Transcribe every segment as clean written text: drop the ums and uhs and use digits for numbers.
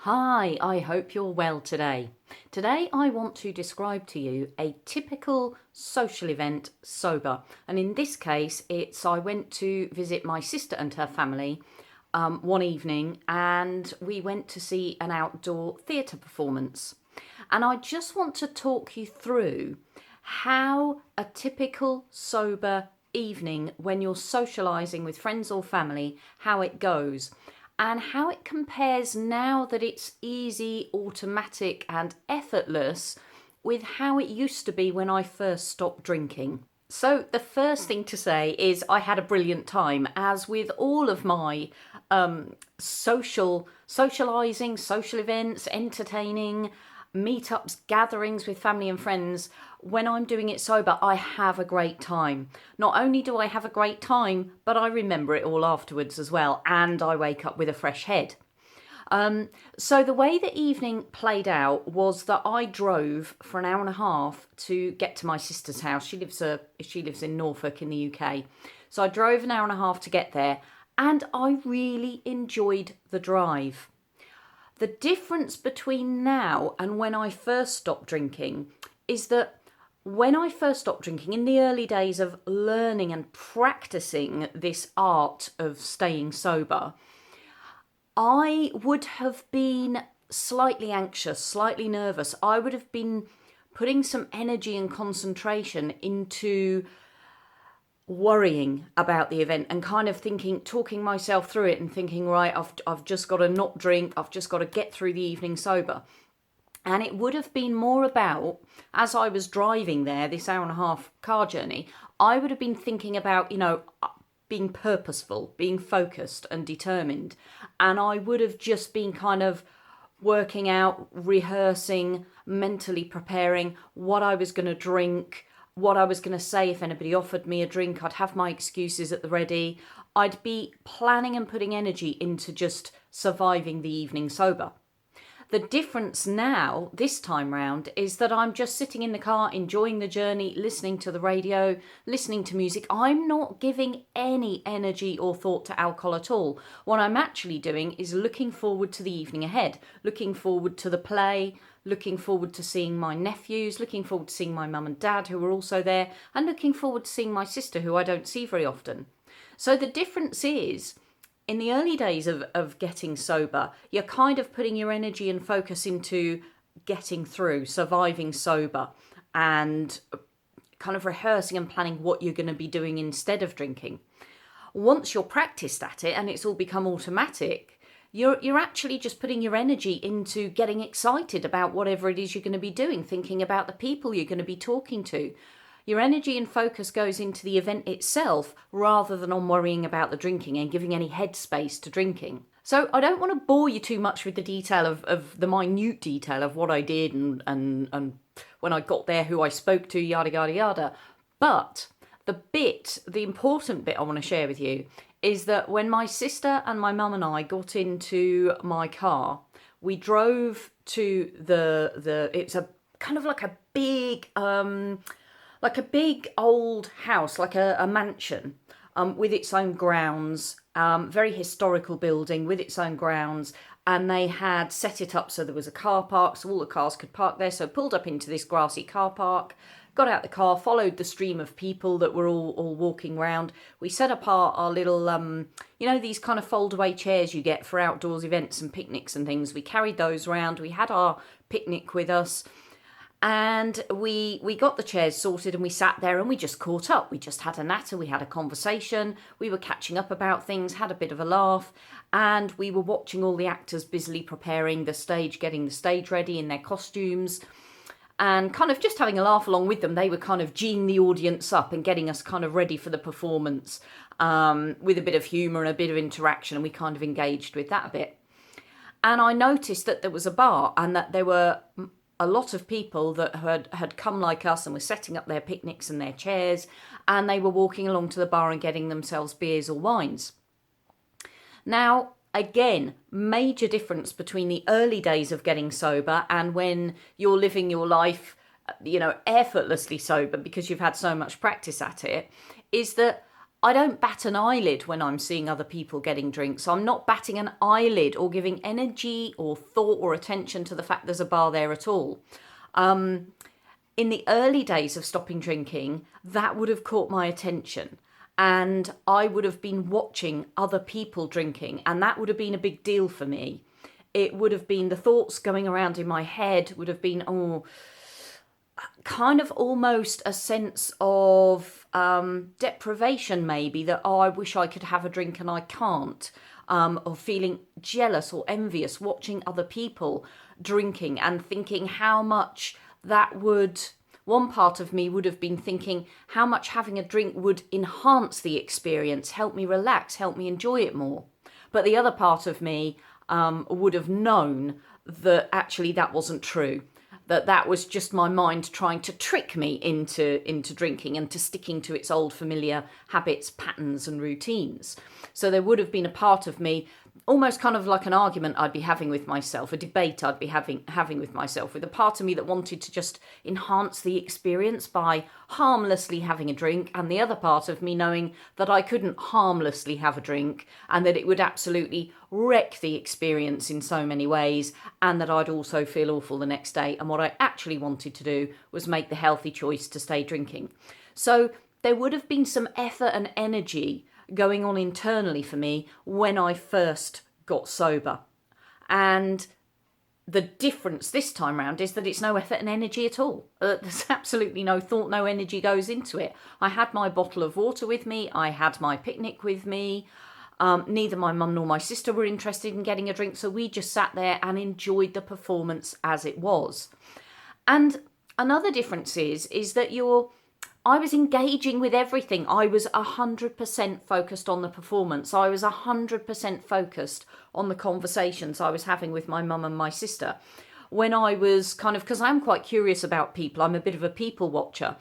Hi, I hope you're well today. Today I want to describe to you a typical social event sober. And in this case, I went to visit my sister and her family one evening, and we went to see an outdoor theatre performance. And I just want to talk you through how a typical sober evening when you're socialising with friends or family, how it goes and how it compares now that it's easy, automatic, and effortless with how it used to be when I first stopped drinking. So, the first thing to say is I had a brilliant time, as with all of my socializing, social events, entertaining, meetups, gatherings with family and friends. When I'm doing it sober, I have a great time. Not only do I have a great time, but I remember it all afterwards as well, and I wake up with a fresh head. So the way the evening played out was that I drove for an hour and a half to get to my sister's house. She lives in Norfolk in the UK. So I drove an hour and a half to get there, and I really enjoyed the drive. The difference between now and when I first stopped drinking is that when I first stopped drinking, in the early days of learning and practicing this art of staying sober, I would have been slightly anxious, slightly nervous. I would have been putting some energy and concentration into worrying about the event and kind of talking myself through it and thinking, right, I've just got to not drink, I've just got to get through the evening sober. And it would have been more about, as I was driving there, this hour and a half car journey, I would have been thinking about, being purposeful, being focused and determined. And I would have just been kind of working out, rehearsing, mentally preparing what I was going to drink, what I was going to say if anybody offered me a drink. I'd have my excuses at the ready. I'd be planning and putting energy into just surviving the evening sober. The difference now, this time round, is that I'm just sitting in the car, enjoying the journey, listening to the radio, listening to music. I'm not giving any energy or thought to alcohol at all. What I'm actually doing is looking forward to the evening ahead, looking forward to the play, looking forward to seeing my nephews, looking forward to seeing my mum and dad who are also there, and looking forward to seeing my sister who I don't see very often. So the difference is, in the early days of getting sober, you're kind of putting your energy and focus into getting through, surviving sober, and kind of rehearsing and planning what you're going to be doing instead of drinking. Once you're practiced at it and it's all become automatic, you're actually just putting your energy into getting excited about whatever it is you're going to be doing, thinking about the people you're going to be talking to. Your energy and focus goes into the event itself rather than on worrying about the drinking and giving any headspace to drinking. So I don't want to bore you too much with the detail of the minute detail of what I did and when I got there, who I spoke to, yada, yada, yada. But the important bit I want to share with you is that when my sister and my mum and I got into my car, we drove to it's a kind of like a big old house, like a mansion, with its own grounds, very historical building with its own grounds. And they had set it up so there was a car park, so all the cars could park there. So pulled up into this grassy car park, got out the car, followed the stream of people that were all walking around. We set up our little, these kind of fold-away chairs you get for outdoors events and picnics and things. We carried those around. We had our picnic with us. And we got the chairs sorted and we sat there and we just caught up. We just had a natter, we had a conversation, we were catching up about things, had a bit of a laugh, and we were watching all the actors busily preparing the stage, getting the stage ready in their costumes, and kind of just having a laugh along with them. They were kind of geeing the audience up and getting us kind of ready for the performance, with a bit of humour and a bit of interaction, and we kind of engaged with that a bit. And I noticed that there was a bar and that there were a lot of people that had come like us and were setting up their picnics and their chairs, and they were walking along to the bar and getting themselves beers or wines. Now, again, major difference between the early days of getting sober and when you're living your life, effortlessly sober because you've had so much practice at it, is that I don't bat an eyelid when I'm seeing other people getting drinks. I'm not batting an eyelid or giving energy or thought or attention to the fact there's a bar there at all. In the early days of stopping drinking, that would have caught my attention. And I would have been watching other people drinking, and that would have been a big deal for me. It would have been the thoughts going around in my head would have been, kind of almost a sense of deprivation, maybe, that, I wish I could have a drink and I can't, or feeling jealous or envious watching other people drinking and thinking how much that would, one part of me would have been thinking how much having a drink would enhance the experience, help me relax, help me enjoy it more. But the other part of me would have known that actually that wasn't true. That was just my mind trying to trick me into drinking and to sticking to its old familiar habits, patterns and routines. So there would have been a part of me, almost kind of like an argument I'd be having with myself, a debate I'd be having with myself, with a part of me that wanted to just enhance the experience by harmlessly having a drink, and the other part of me knowing that I couldn't harmlessly have a drink and that it would absolutely wreck the experience in so many ways, and that I'd also feel awful the next day. And what I actually wanted to do was make the healthy choice to stay drinking. So there would have been some effort and energy going on internally for me when I first got sober. And the difference this time round is that it's no effort and energy at all. There's absolutely no thought, no energy goes into it. I had my bottle of water with me. I had my picnic with me. Neither my mum nor my sister were interested in getting a drink, so we just sat there and enjoyed the performance as it was. And another difference is that I was engaging with everything. I was 100% focused on the performance. I was 100% focused on the conversations I was having with my mum and my sister. When I was because I'm quite curious about people, I'm a bit of a people watcher,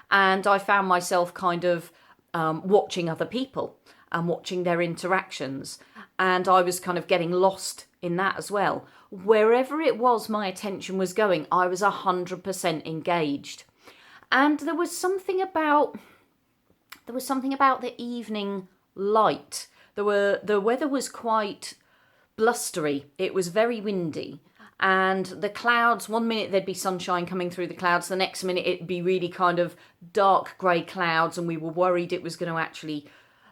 and I found myself kind of watching other people and watching their interactions. And I was kind of getting lost in that as well. Wherever it was my attention was going, I was 100% engaged. And there was something about the evening light. The weather was quite blustery. It was very windy. And the clouds, one minute there'd be sunshine coming through the clouds, the next minute it'd be really kind of dark grey clouds, and we were worried it was going to actually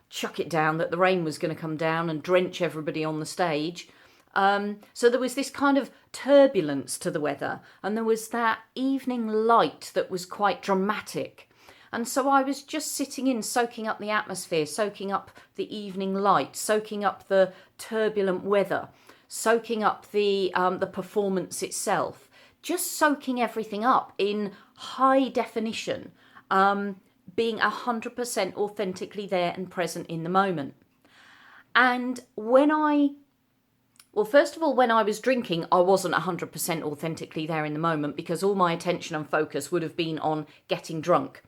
chuck it down, that the rain was going to come down and drench everybody on the stage. So there was this kind of turbulence to the weather, and there was that evening light that was quite dramatic. And so I was just sitting in, soaking up the atmosphere, soaking up the evening light, soaking up the turbulent weather, soaking up the performance itself, just soaking everything up in high definition, being 100% authentically there and present in the moment. And first of all, when I was drinking, I wasn't 100% authentically there in the moment, because all my attention and focus would have been on getting drunk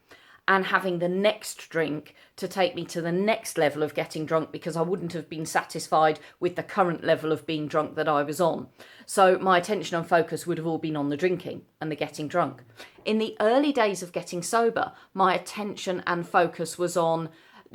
and having the next drink to take me to the next level of getting drunk, because I wouldn't have been satisfied with the current level of being drunk that I was on. So my attention and focus would have all been on the drinking and the getting drunk. In the early days of getting sober, my attention and focus was on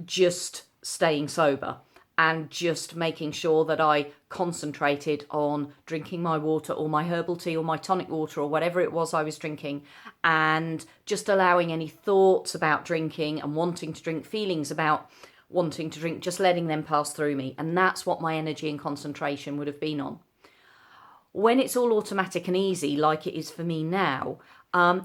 just staying sober and just making sure that I concentrated on drinking my water or my herbal tea or my tonic water or whatever it was I was drinking, and just allowing any thoughts about drinking and wanting to drink, feelings about wanting to drink, just letting them pass through me. And that's what my energy and concentration would have been on. When it's all automatic and easy, like it is for me now,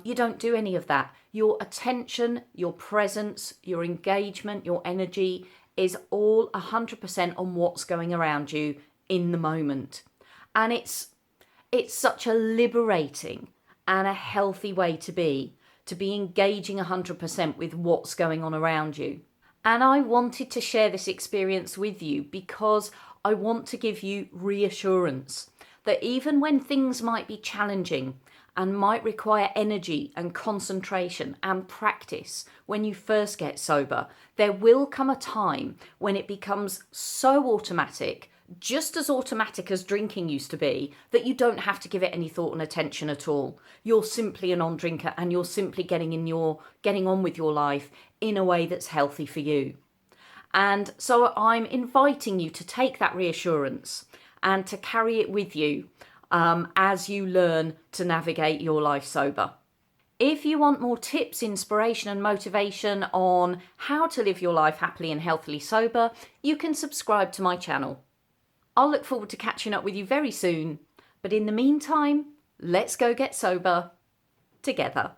you don't do any of that. Your attention, your presence, your engagement, your energy is all 100% on what's going around you in the moment. And it's such a liberating and a healthy way to be engaging 100% with what's going on around you. And I wanted to share this experience with you because I want to give you reassurance that even when things might be challenging and might require energy and concentration and practice when you first get sober, there will come a time when it becomes so automatic, just as automatic as drinking used to be, that you don't have to give it any thought and attention at all. You're simply a non-drinker, and you're simply getting on with your life in a way that's healthy for you. And so I'm inviting you to take that reassurance and to carry it with you as you learn to navigate your life sober. If you want more tips, inspiration and motivation on how to live your life happily and healthily sober, you can subscribe to my channel. I'll look forward to catching up with you very soon. But in the meantime, let's go get sober together.